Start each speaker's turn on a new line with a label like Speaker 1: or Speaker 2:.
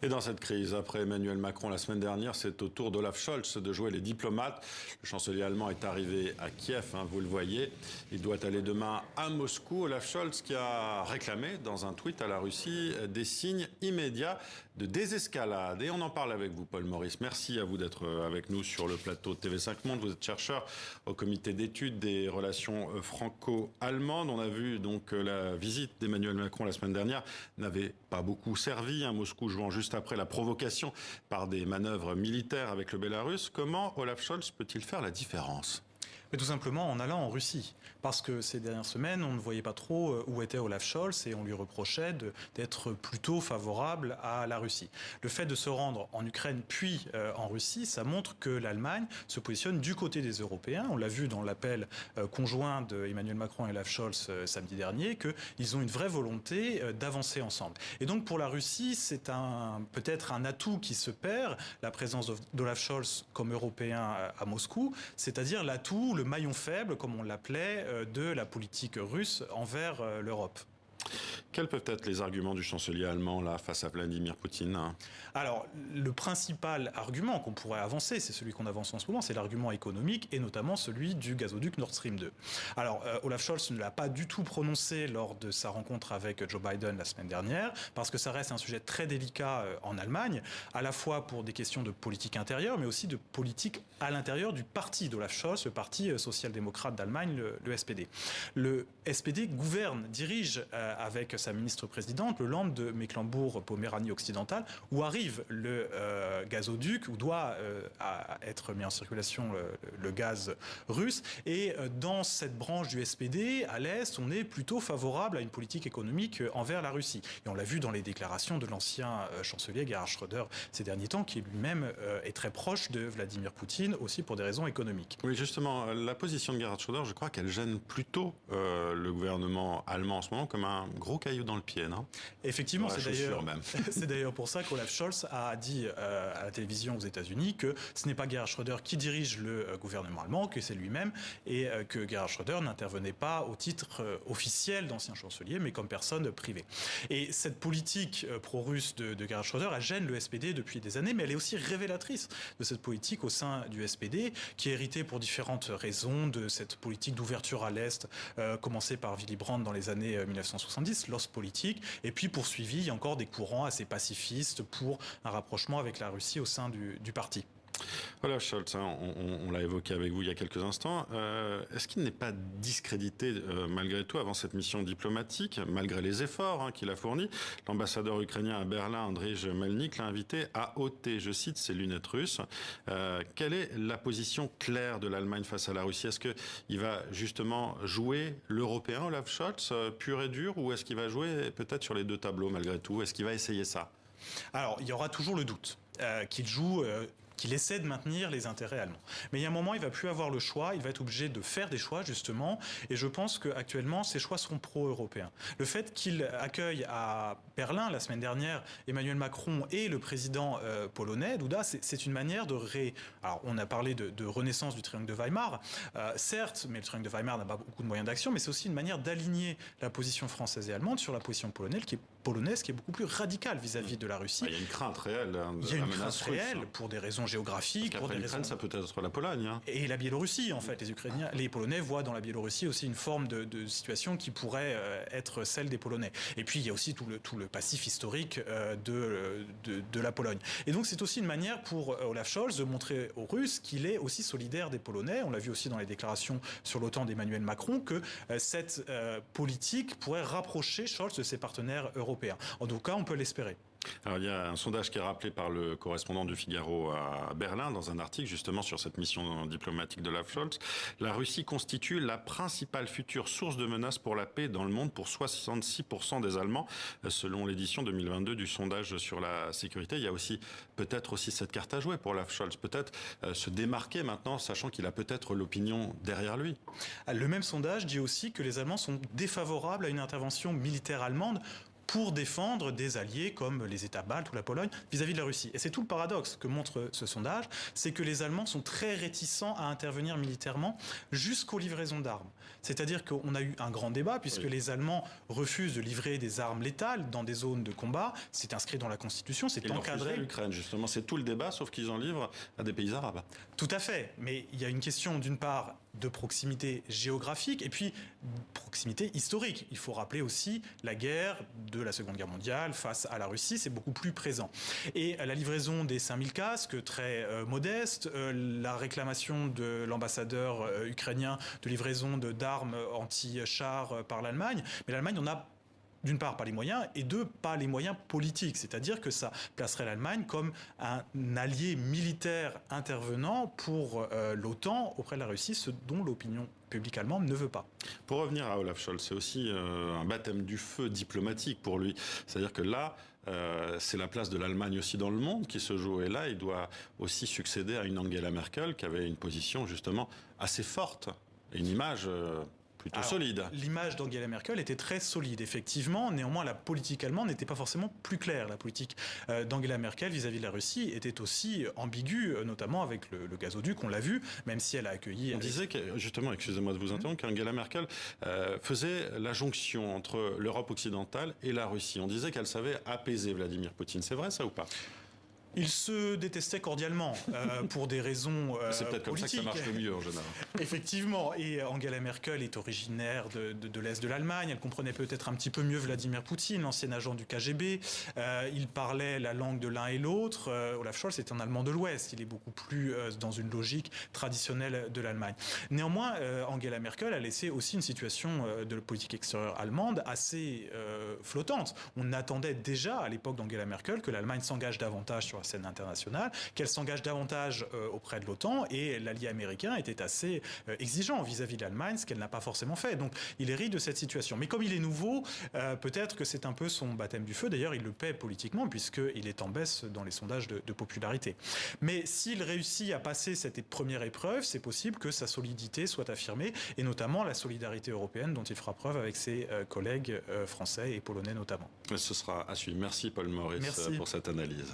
Speaker 1: Et dans cette crise, après Emmanuel Macron la semaine dernière, c'est au tour d'Olaf Scholz de jouer les diplomates. Le chancelier allemand est arrivé à Kiev, vous le voyez. Il doit aller demain à Moscou. Olaf Scholz qui a réclamé dans un tweet à la Russie des signes immédiats de désescalade. Et on en parle avec vous, Paul Maurice. Merci à vous d'être avec nous sur le plateau de TV5 Monde. Vous êtes chercheur au comité d'études des relations franco-allemandes. On a vu donc la visite d'Emmanuel Macron la semaine dernière n'avait pas beaucoup servi. Moscou jouant juste après la provocation par des manœuvres militaires avec le Bélarus. Comment Olaf Scholz peut-il faire la différence ?
Speaker 2: Mais tout simplement en allant en Russie. Parce que ces dernières semaines, on ne voyait pas trop où était Olaf Scholz et on lui reprochait d'être plutôt favorable à la Russie. Le fait de se rendre en Ukraine puis en Russie, ça montre que l'Allemagne se positionne du côté des Européens. On l'a vu dans l'appel conjoint d'Emmanuel Macron et Olaf Scholz samedi dernier, qu'ils ont une vraie volonté d'avancer ensemble. Et donc pour la Russie, c'est peut-être un atout qui se perd, la présence d'Olaf Scholz comme Européen à Moscou, c'est-à-dire l'atout, le maillon faible, comme on l'appelait, de la politique russe envers l'Europe.
Speaker 1: Quels peuvent être les arguments du chancelier allemand là face à Vladimir Poutine ?
Speaker 2: Alors, le principal argument qu'on pourrait avancer, c'est celui qu'on avance en ce moment, c'est l'argument économique et notamment celui du gazoduc Nord Stream 2. Alors, Olaf Scholz ne l'a pas du tout prononcé lors de sa rencontre avec Joe Biden la semaine dernière, parce que ça reste un sujet très délicat en Allemagne, à la fois pour des questions de politique intérieure, mais aussi de politique à l'intérieur du parti d'Olaf Scholz, le parti social-démocrate d'Allemagne, le SPD. Le SPD dirige avec sa ministre-présidente le land de Mecklembourg-Poméranie occidentale, où arrive le gazoduc, où doit être mis en circulation le gaz russe. Et dans cette branche du SPD, à l'Est, on est plutôt favorable à une politique économique envers la Russie. Et on l'a vu dans les déclarations de l'ancien chancelier Gerhard Schröder ces derniers temps, qui lui-même est très proche de Vladimir Poutine, aussi pour des raisons économiques.
Speaker 1: Oui, justement, la position de Gerhard Schröder, je crois qu'elle gêne plutôt le gouvernement allemand en ce moment comme un gros caillou dans le pied, non ?
Speaker 2: Effectivement, c'est d'ailleurs pour ça qu'Olaf Scholz a dit à la télévision aux États-Unis que ce n'est pas Gerhard Schröder qui dirige le gouvernement allemand, que c'est lui-même, et que Gerhard Schröder n'intervenait pas au titre officiel d'ancien chancelier, mais comme personne privée. Et cette politique pro-russe de Gerhard Schröder, elle gêne le SPD depuis des années, mais elle est aussi révélatrice de cette politique au sein du SPD, qui est héritée pour différentes raisons de cette politique d'ouverture à l'Est, commencée par Willy Brandt dans les années 1970, l'Ostpolitik, et puis poursuivi, il y a encore des courants assez pacifistes pour un rapprochement avec la Russie au sein du parti.
Speaker 1: Voilà, Scholz, on l'a évoqué avec vous il y a quelques instants. Est-ce qu'il n'est pas discrédité malgré tout avant cette mission diplomatique, malgré les efforts qu'il a fournis ? L'ambassadeur ukrainien à Berlin, Andrij Melnik, l'a invité à ôter, je cite, ses lunettes russes. Quelle est la position claire de l'Allemagne face à la Russie ? Est-ce qu'il va justement jouer l'Européen, Olaf Scholz, pur et dur, ou est-ce qu'il va jouer peut-être sur les deux tableaux malgré tout ? Est-ce qu'il va essayer ça ?
Speaker 2: Alors, il y aura toujours le doute qu'il essaie de maintenir les intérêts allemands. Mais il y a un moment, il va plus avoir le choix, il va être obligé de faire des choix, justement, et je pense qu'actuellement, ces choix seront pro-européens. Le fait qu'il accueille à Berlin, la semaine dernière, Emmanuel Macron et le président polonais, Duda, c'est une manière Alors, on a parlé de renaissance du triangle de Weimar, certes, mais le triangle de Weimar n'a pas beaucoup de moyens d'action, mais c'est aussi une manière d'aligner la position française et allemande sur la position polonaise, qui est beaucoup plus radicale vis-à-vis de la Russie.
Speaker 1: Il y a une crainte réelle.
Speaker 2: Il y a une crainte réelle pour des raisons géographiques.
Speaker 1: Parce qu'après l'Ukraine, ça peut être la Pologne.
Speaker 2: Et la Biélorussie, en fait. Les Polonais voient dans la Biélorussie aussi une forme de situation qui pourrait être celle des Polonais. Et puis, il y a aussi tout le passif historique de la Pologne. Et donc, c'est aussi une manière pour Olaf Scholz de montrer aux Russes qu'il est aussi solidaire des Polonais. On l'a vu aussi dans les déclarations sur l'OTAN d'Emmanuel Macron, que cette politique pourrait rapprocher Scholz de ses partenaires européens. En tout cas, on peut l'espérer.
Speaker 1: Alors, il y a un sondage qui est rappelé par le correspondant du Figaro à Berlin dans un article justement sur cette mission diplomatique de Olaf Scholz. La Russie constitue la principale future source de menace pour la paix dans le monde pour 66% des Allemands, selon l'édition 2022 du sondage sur la sécurité. Il y a aussi peut-être aussi cette carte à jouer pour Olaf Scholz, peut-être se démarquer maintenant, sachant qu'il a peut-être l'opinion derrière lui.
Speaker 2: Le même sondage dit aussi que les Allemands sont défavorables à une intervention militaire allemande pour défendre des alliés comme les États baltes ou la Pologne vis-à-vis de la Russie. Et c'est tout le paradoxe que montre ce sondage, c'est que les Allemands sont très réticents à intervenir militairement jusqu'aux livraisons d'armes. C'est-à-dire qu'on a eu un grand débat puisque les Allemands refusent de livrer des armes létales dans des zones de combat. C'est inscrit dans la Constitution, c'est encadré.
Speaker 1: L'Ukraine, justement, c'est tout le débat, sauf qu'ils en livrent à des pays arabes.
Speaker 2: Tout à fait, mais il y a une question d'une part de proximité géographique et puis proximité historique. Il faut rappeler aussi la guerre de la Seconde Guerre mondiale face à la Russie, c'est beaucoup plus présent. Et la livraison des 5000 casques, très modeste, la réclamation de l'ambassadeur ukrainien de livraison d'armes anti-chars par l'Allemagne, mais l'Allemagne en a d'une part pas les moyens et deux pas les moyens politiques, c'est-à-dire que ça placerait l'Allemagne comme un allié militaire intervenant pour l'OTAN auprès de la Russie, ce dont l'opinion publique allemande ne veut pas.
Speaker 1: Pour revenir à Olaf Scholz, c'est aussi un baptême du feu diplomatique pour lui, c'est-à-dire que là c'est la place de l'Allemagne aussi dans le monde qui se joue, et là il doit aussi succéder à une Angela Merkel qui avait une position justement assez forte et une image plutôt solide.
Speaker 2: L'image d'Angela Merkel était très solide, effectivement. Néanmoins, la politique allemande n'était pas forcément plus claire. La politique d'Angela Merkel vis-à-vis de la Russie était aussi ambiguë, notamment avec le gazoduc, on l'a vu, même si elle a accueilli...
Speaker 1: On disait, que, justement, excusez-moi de vous interrompre, qu'Angela Merkel faisait la jonction entre l'Europe occidentale et la Russie. On disait qu'elle savait apaiser Vladimir Poutine. C'est vrai, ça, ou pas ?
Speaker 2: Ils se détestaient cordialement pour des raisons
Speaker 1: c'est peut-être comme ça que ça marche le mieux en général.
Speaker 2: Effectivement, et Angela Merkel est originaire de l'Est de l'Allemagne, elle comprenait peut-être un petit peu mieux Vladimir Poutine, l'ancien agent du KGB, il parlait la langue de l'un et l'autre. Olaf Scholz est un Allemand de l'Ouest, il est beaucoup plus dans une logique traditionnelle de l'Allemagne. Néanmoins, Angela Merkel a laissé aussi une situation de politique extérieure allemande assez flottante. On attendait déjà à l'époque d'Angela Merkel que l'Allemagne s'engage davantage sur la scène internationale, qu'elle s'engage davantage auprès de l'OTAN, et l'allié américain était assez exigeant vis-à-vis de l'Allemagne, ce qu'elle n'a pas forcément fait. Donc il hérite de cette situation. Mais comme il est nouveau, peut-être que c'est un peu son baptême du feu. D'ailleurs, il le paie politiquement puisqu'il est en baisse dans les sondages de popularité. Mais s'il réussit à passer cette première épreuve, c'est possible que sa solidité soit affirmée, et notamment la solidarité européenne dont il fera preuve avec ses collègues français et polonais notamment.
Speaker 1: Ce sera à suivre. Merci Paul Maurice pour cette analyse.